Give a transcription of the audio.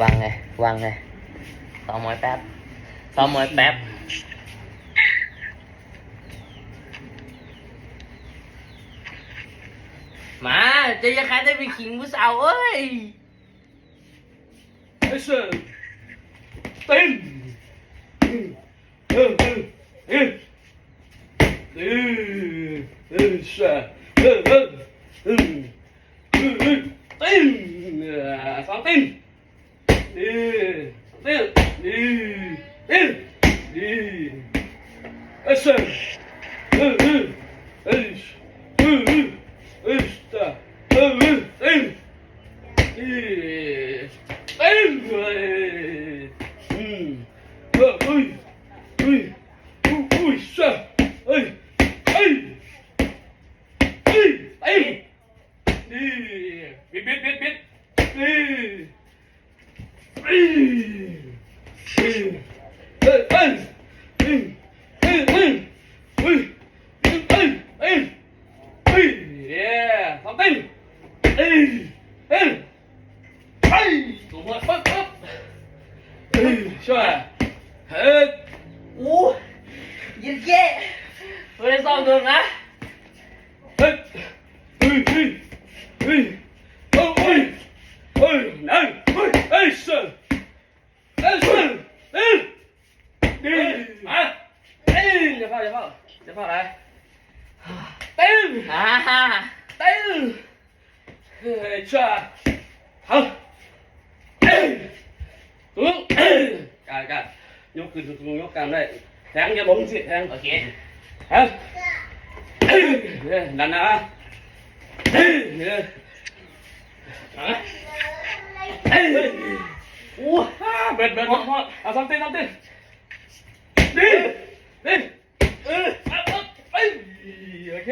วางไงซ้อมมวยแป๊บมาจะยังใครได้ไปขิงผู้สาวเอ้ยไอ้เสือเต้นเสือสองเต้นไอ้เสือช่วยเฮ้ยอู้ยินเก้ไม่ได้ซ้อมเดิมนะเฮ้ยนั่นเฮ้ยเสือดีมาอย่าเฝ้าอะไรเต้นเฮ้ยช่วยเอาตุ้งการยกขึ้นตุ้งยกการได้แทงอย่าล้มสิแทงโอเคแทงนั่นนะอู้เบ็ดพอเอาซ้ำเต้นดีโอเค